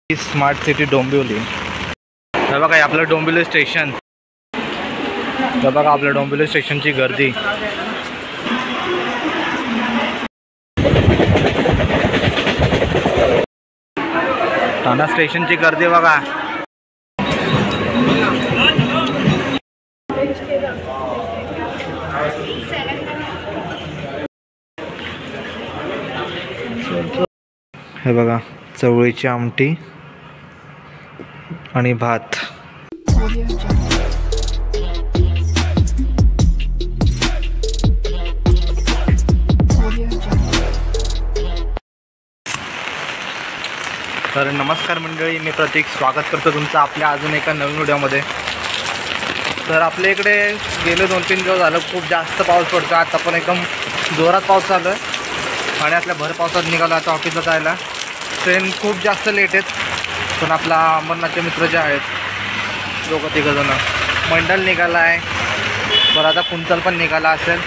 Smart city Dombivli. हे बघा आपलं डोंबिवली स्टेशन। हे बघा आपल्या डोंबिवली स्टेशनची गर्दी। ठाणा स्टेशनची गर्दी बघा। हे बघा चवळीची आमटी आणि भात। तर नमस्कार मंडळी, मी प्रतीक स्वागत करतो तुमचं आपल्या अजून एका नवीन व्हिडिओमध्ये। तर आपल्या इकडे गेले 2-3 दिवस झालं खूप जास्त पाऊस पडतो। आता पण एकदम जोरात पाऊस चालू आहे आणि आपल्या भर पावसात निघालो आता ऑफिसला जायला। ट्रेन खूप जास्त लेट आहेत, पण आपला अमरनाथचे मित्र जे आहेत 2-3 जण, मंडल निघाला आहे, बरं आता कुंतल पण निघाला असेल,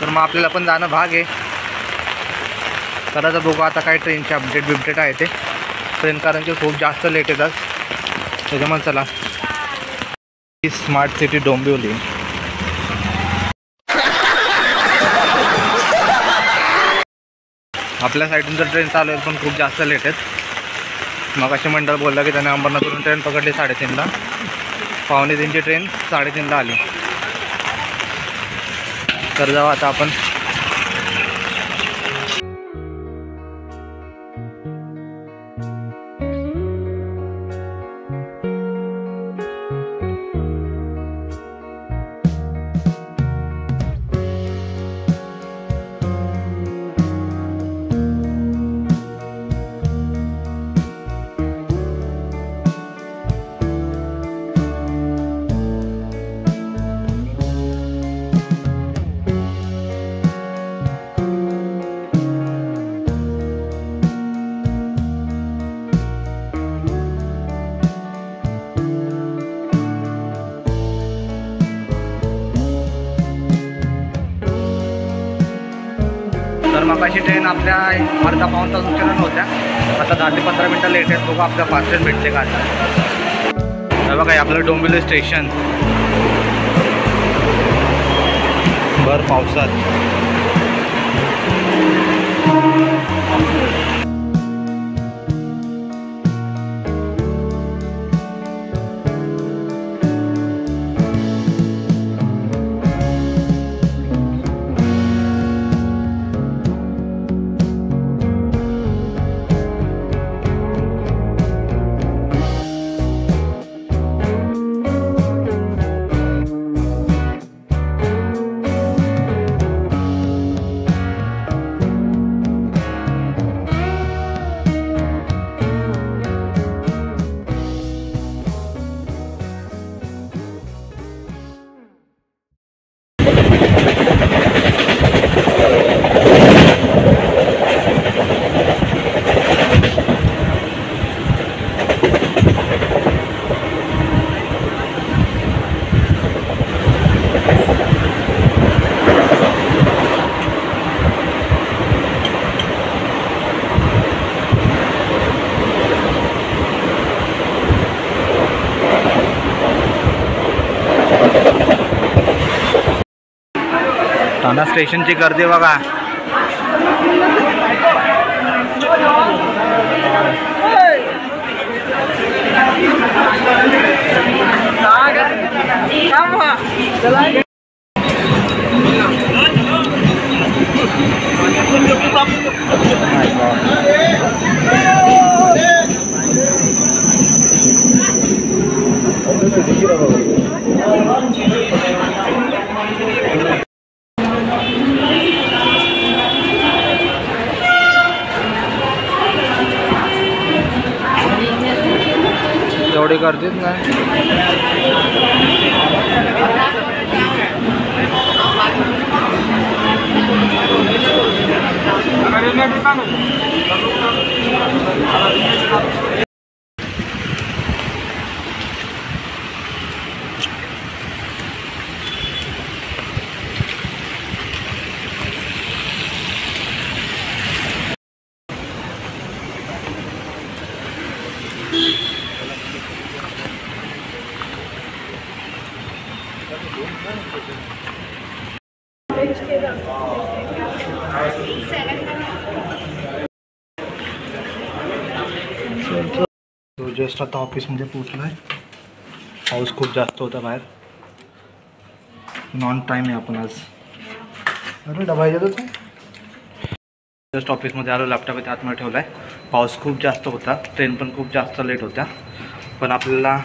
तर मग आपल्याला पण जाणं भाग आहे। करायचं बघू आता काय ट्रेनचे अपडेट आहे ते ट्रेन, कारण की खूप जास्त लेट येतात त्याच्यामुळे। चला स्मार्ट सिटी डोंबिवली। आपल्या साईडून तर ट्रेन चालू आहे पण खूप जास्त लेट आहेत। मग असे मंडळ बोलला की त्याने अंबरनाथवरून ट्रेन पकडली 3:30ला, 2:45ची ट्रेन 3:30ला आली। तर जाऊ आता आपण। तर मग अशी ट्रेन आपल्या अर्धा-पाऊण तास उशिरा होत्या, आता 10 ते 15 मिनटं लेट आहेत। बघू आपल्या फास्ट ट्रेन भेटते का आता। हे बघा आपलं डोंबिवली स्टेशन भर पावसात। ठाणा स्टेशनची गर्दी बघा। एवढी गर्दीच नाही। तो जस्ट आता ऑफिसमध्ये पोचलो आहे. पाऊस खूप जास्त होता बाहेर. नॉन टाईम आहे आपण आज. अरे डबा येतो तू. जस्ट ऑफिसमध्ये आलो, लॅपटॉप इथे आतमध्ये ठेवला आहे. पाऊस खूप जास्त होता, ट्रेन पण खूप जास्त लेट होत्या, पण आपल्याला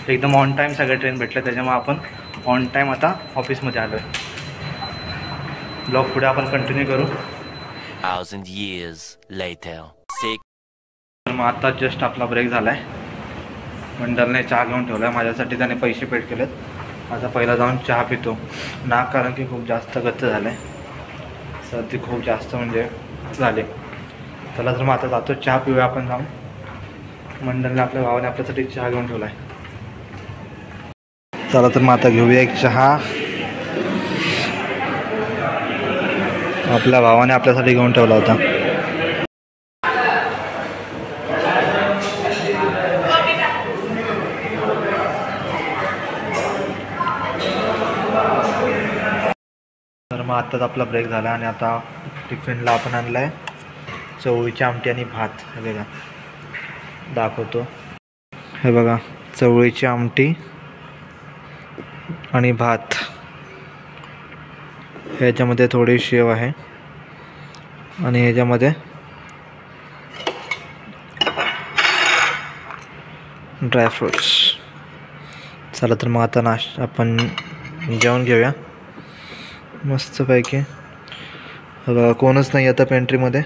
एकदम ऑन टाईम सगळ्या ट्रेन भेटल्या, त्याच्यामुळे आपण ऑन टाईम आता ऑफिसमध्ये आलो आहे. ब्लॉग पुढे आपण कंटिन्यू करू. 1000 years later. तर मग आता जस्ट आपला ब्रेक झाला आहे. मंडलने चहा घेऊन ठेवला आहे माझ्यासाठी, त्याने पैसे पेड केलेत. आता पहिला जाऊन चहा पितो ना, कारण की खूप जास्त गच्च झालं आहे, सर्दी खूप जास्त म्हणजे झाले. चला तर मग आता जातो, चहा पिऊया आपण जाऊन. मंडलने आपल्या भावाने आपल्यासाठी चहा घेऊन ठेवला आहे. चला तर मग आता घेऊया एक चहा. आपल्या भावाने आपल्यासाठी घेऊन ठेवला होता. तर मग आत्ताच आपला ब्रेक झाला आणि आता टिफिनला आपण आणला आहे चवळीची आमटी आणि भात. हे बघा दाखवतो, हे बघा चवळीची आमटी आणि भात. ह्याच्यामध्ये थोडी शेव आहे आणि ह्याच्यामध्ये ड्रायफ्रूट्स. चला तर मग आता आपण जेवण घेऊया मस्तपैकी. बघा कोणच नाही आता पेंट्रीमध्ये.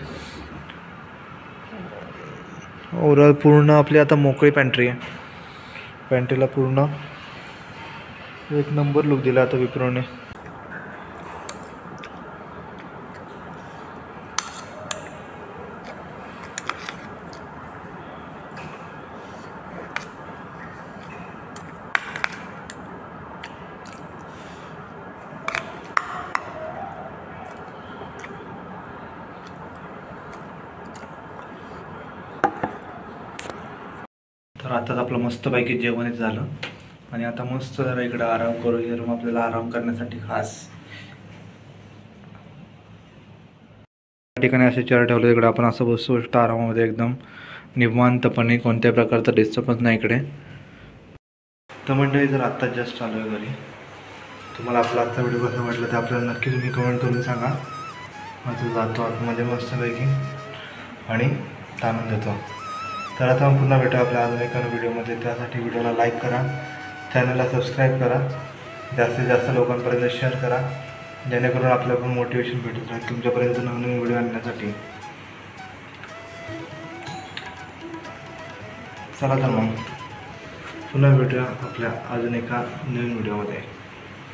ओव्हरऑल पूर्ण आपली आता मोकळी पेंट्री आहे. पेंट्रीला पूर्ण एक नंबर लुक दिला आता विप्रोने. तर आताच आपलं मस्तपैकी जेवणच झालं आणि आता मस्त जरा इकडं आराम करू. हे रूम आपल्याला आराम करण्यासाठी खास. त्या ठिकाणी असे चेअर ठेवले, इकडे आपण असं बसू आरामामध्ये एकदम निवांतपणे, कोणत्या प्रकारचा डिस्टर्बन्स नाही इकडे. तर मंडळी जर आत्ता जस्ट आलो आहे घरी. तुम्हाला आपला आजचा व्हिडिओ कसा वाटला ते आपल्याला नक्की तुम्ही कमेंट करून सांगा. आता जातो आतमध्ये मस्तपैकी आणि ताणून देतो. तर आता पुन्हा भेटू आपल्या अजून एका व्हिडिओमध्ये. त्यासाठी व्हिडिओला लाईक करा, चॅनलला सबस्क्राईब करा, जास्तीत जास्त लोकांपर्यंत शेअर करा, जेणेकरून आपल्याला पण मोटिवेशन भेटत राहील तुमच्यापर्यंत नवीन व्हिडिओ आणण्यासाठी. चला तर मग पुन्हा भेटूया आपल्या अजून एका नवीन व्हिडिओमध्ये.